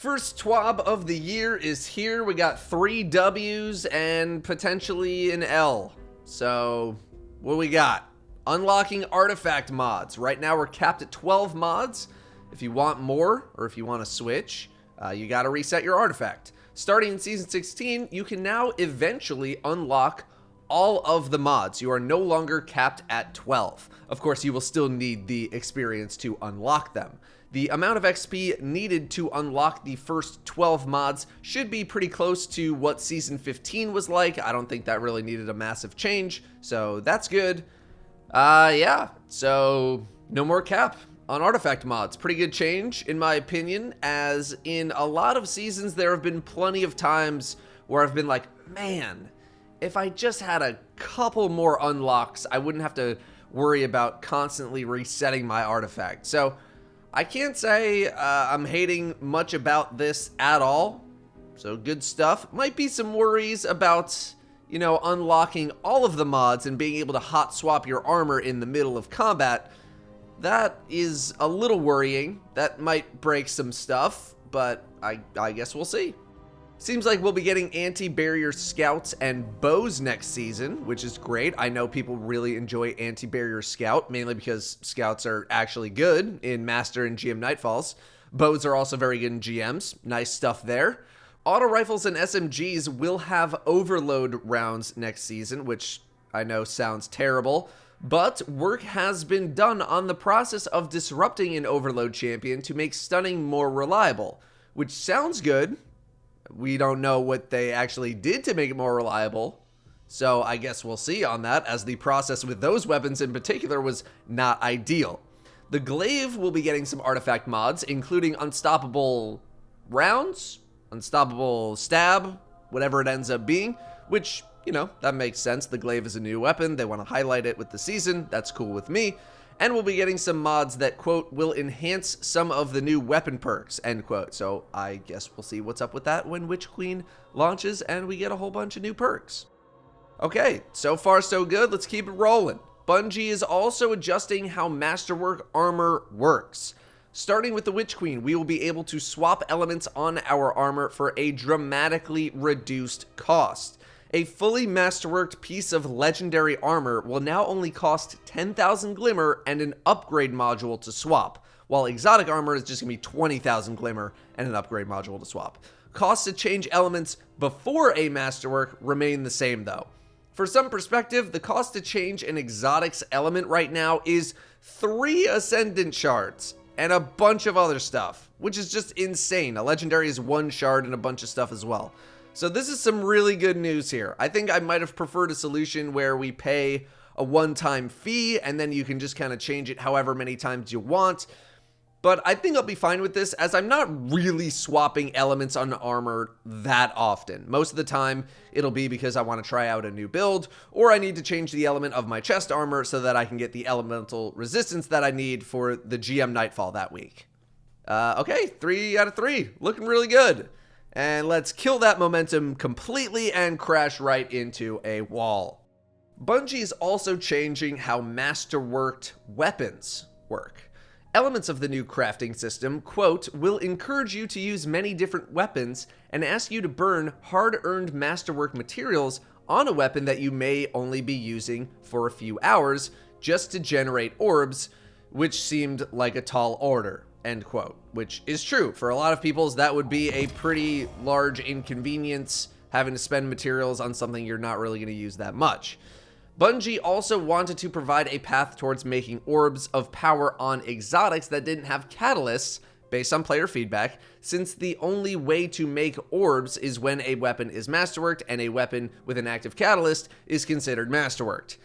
First TWAB of the year is here. We got 3 W's and potentially an L. So, what do we got? Unlocking artifact mods. Right now we're capped at 12 mods. If you want more, or if you want to switch, you got to reset your artifact. Starting in Season 16, you can now eventually unlock all of the mods. You are no longer capped at 12. Of course, you will still need the experience to unlock them. The amount of XP needed to unlock the first 12 mods should be pretty close to what Season 15 was like. I don't think that really needed a massive change, so that's good. Yeah, so no more cap on artifact mods. Pretty good change, in my opinion, as in a lot of seasons, there have been plenty of times where I've been like, man, if I just had a couple more unlocks, I wouldn't have to worry about constantly resetting my artifact. So I can't say I'm hating much about this at all. So good stuff. Might be some worries about, you know, unlocking all of the mods and being able to hot swap your armor in the middle of combat. That is a little worrying. That might break some stuff, but I guess we'll see. Seems like we'll be getting anti-barrier scouts and bows next season, which is great. I know people really enjoy anti-barrier scout, mainly because scouts are actually good in Master and GM Nightfalls. Bows are also very good in GMs. Nice stuff there. Auto rifles and SMGs will have overload rounds next season, which I know sounds terrible, but work has been done on the process of disrupting an overload champion to make stunning more reliable, which sounds good. We don't know what they actually did to make it more reliable, so I guess we'll see on that, as the process with those weapons in particular was not ideal. The Glaive will be getting some artifact mods, including unstoppable rounds, unstoppable stab, whatever it ends up being, which, you know, that makes sense. The Glaive is a new weapon. They want to highlight it with the season. That's cool with me. And we'll be getting some mods that, quote, will enhance some of the new weapon perks, end quote. So I guess we'll see what's up with that when Witch Queen launches and we get a whole bunch of new perks. Okay, so far so good. Let's keep it rolling. Bungie is also adjusting how Masterwork Armor works. Starting with the Witch Queen, we will be able to swap elements on our armor for a dramatically reduced cost. A fully masterworked piece of legendary armor will now only cost 10,000 glimmer and an upgrade module to swap, while exotic armor is just going to be 20,000 glimmer and an upgrade module to swap. Costs to change elements before a masterwork remain the same though. For some perspective, the cost to change an exotics element right now is 3 ascendant shards and a bunch of other stuff, which is just insane. A legendary is 1 shard and a bunch of stuff as well. So this is some really good news here. I think I might have preferred a solution where we pay a one-time fee and then you can just kind of change it however many times you want. But I think I'll be fine with this, as I'm not really swapping elements on armor that often. Most of the time, it'll be because I want to try out a new build, or I need to change the element of my chest armor so that I can get the elemental resistance that I need for the GM Nightfall that week. Okay, 3 out of 3. Looking really good. And let's kill that momentum completely and crash right into a wall. Bungie is also changing how Masterworked weapons work. Elements of the new crafting system, quote, will encourage you to use many different weapons and ask you to burn hard-earned Masterwork materials on a weapon that you may only be using for a few hours just to generate orbs, which seemed like a tall order. End quote. Which is true. For a lot of people, that would be a pretty large inconvenience, having to spend materials on something you're not really going to use that much. Bungie also wanted to provide a path towards making orbs of power on exotics that didn't have catalysts, based on player feedback, since the only way to make orbs is when a weapon is masterworked and a weapon with an active catalyst is considered masterworked.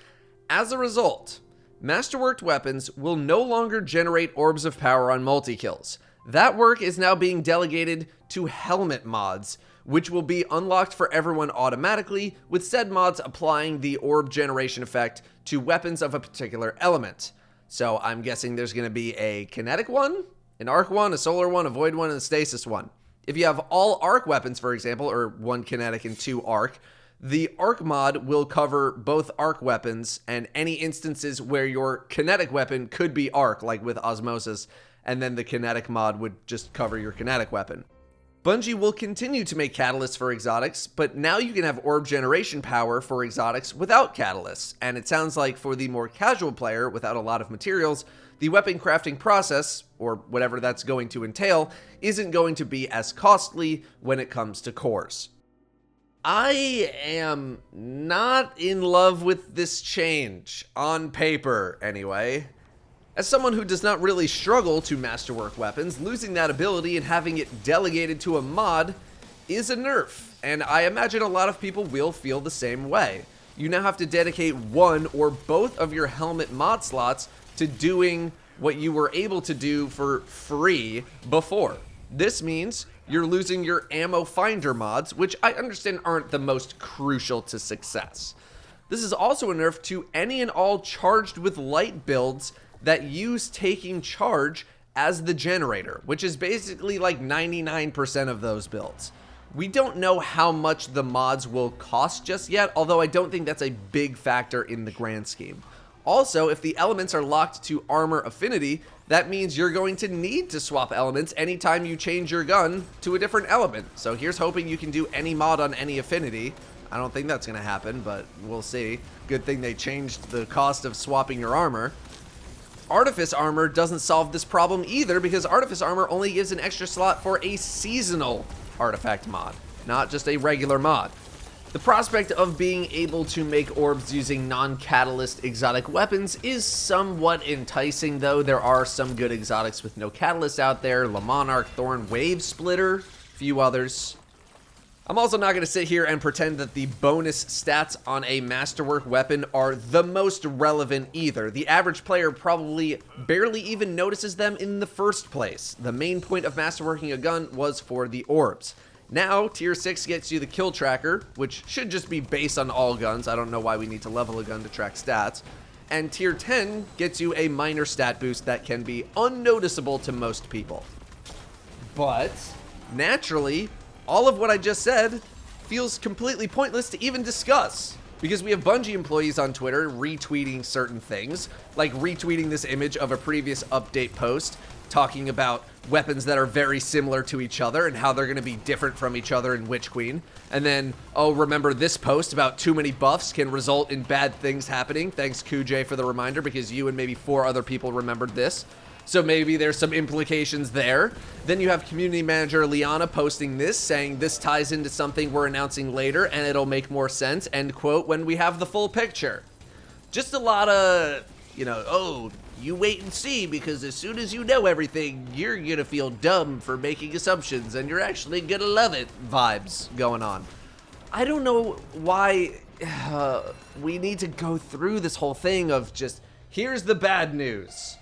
As a result, Masterworked weapons will no longer generate orbs of power on multi-kills. That work is now being delegated to helmet mods, which will be unlocked for everyone automatically, with said mods applying the orb generation effect to weapons of a particular element. So I'm guessing there's going to be a kinetic one, an arc one, a solar one, a void one, and a stasis one. If you have all arc weapons, for example, or 1 kinetic and 2 arc, the arc mod will cover both arc weapons and any instances where your kinetic weapon could be arc, like with osmosis, and then the kinetic mod would just cover your kinetic weapon. Bungie will continue to make catalysts for exotics, but now you can have orb generation power for exotics without catalysts, and it sounds like for the more casual player without a lot of materials, the weapon crafting process, or whatever that's going to entail, isn't going to be as costly when it comes to cores. I am not in love with this change, on paper anyway. As someone who does not really struggle to masterwork weapons, losing that ability and having it delegated to a mod is a nerf, and I imagine a lot of people will feel the same way. You now have to dedicate one or both of your helmet mod slots to doing what you were able to do for free before. This means you're losing your ammo finder mods, which I understand aren't the most crucial to success. This is also a nerf to any and all charged with light builds that use taking charge as the generator, which is basically like 99% of those builds. We don't know how much the mods will cost just yet, although I don't think that's a big factor in the grand scheme. Also, if the elements are locked to armor affinity, that means you're going to need to swap elements anytime you change your gun to a different element. So here's hoping you can do any mod on any affinity. I don't think that's going to happen, but we'll see. Good thing they changed the cost of swapping your armor. Artifice Armor doesn't solve this problem either, because Artifice Armor only gives an extra slot for a seasonal artifact mod, not just a regular mod. The prospect of being able to make orbs using non-catalyst exotic weapons is somewhat enticing, though. There are some good exotics with no catalyst out there: Le Monarch, Thorn, Wave Splitter, few others. I'm also not going to sit here and pretend that the bonus stats on a Masterwork weapon are the most relevant either. The average player probably barely even notices them in the first place. The main point of Masterworking a gun was for the orbs. Now, Tier 6 gets you the kill tracker, which should just be based on all guns. I don't know why we need to level a gun to track stats. And Tier 10 gets you a minor stat boost that can be unnoticeable to most people. But, naturally, all of what I just said feels completely pointless to even discuss, because we have Bungie employees on Twitter retweeting certain things, like retweeting this image of a previous update post talking about weapons that are very similar to each other and how they're going to be different from each other in Witch Queen. And then, oh, remember this post about too many buffs can result in bad things happening. Thanks, Kujay, for the reminder, because you and maybe 4 other people remembered this. So maybe there's some implications there. Then you have community manager Liana posting this, saying this ties into something we're announcing later and it'll make more sense, end quote, when we have the full picture. Just a lot of, oh, you wait and see, because as soon as you know everything, you're gonna feel dumb for making assumptions and you're actually gonna love it vibes going on. I don't know why we need to go through this whole thing of just, here's the bad news,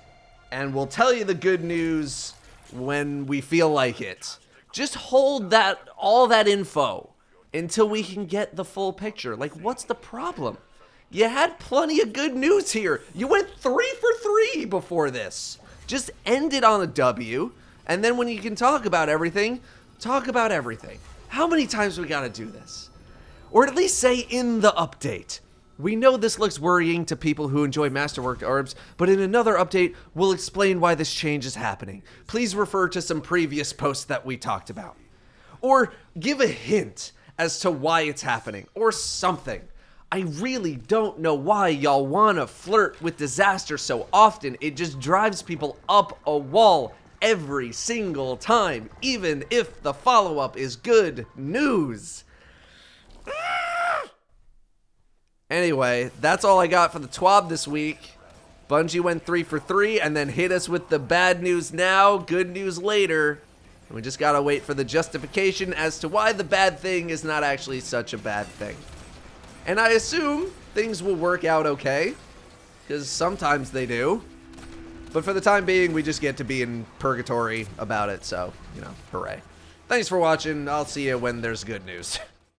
and we'll tell you the good news when we feel like it. Just hold all that info until we can get the full picture. Like, what's the problem? You had plenty of good news here. You went 3 for 3 before this. Just end it on a W, and then when you can talk about everything, talk about everything. How many times we gotta do this? Or at least say in the update, we know this looks worrying to people who enjoy Masterworked orbs, but in another update, we'll explain why this change is happening. Please refer to some previous posts that we talked about. Or give a hint as to why it's happening, or something. I really don't know why y'all want to flirt with disaster so often. It just drives people up a wall every single time, even if the follow-up is good news. Anyway, that's all I got for the TWAB this week. Bungie went 3 for 3 and then hit us with the bad news now, good news later. We just gotta wait for the justification as to why the bad thing is not actually such a bad thing. And I assume things will work out okay, because sometimes they do. But for the time being, we just get to be in purgatory about it, so, hooray. Thanks for watching. I'll see you when there's good news.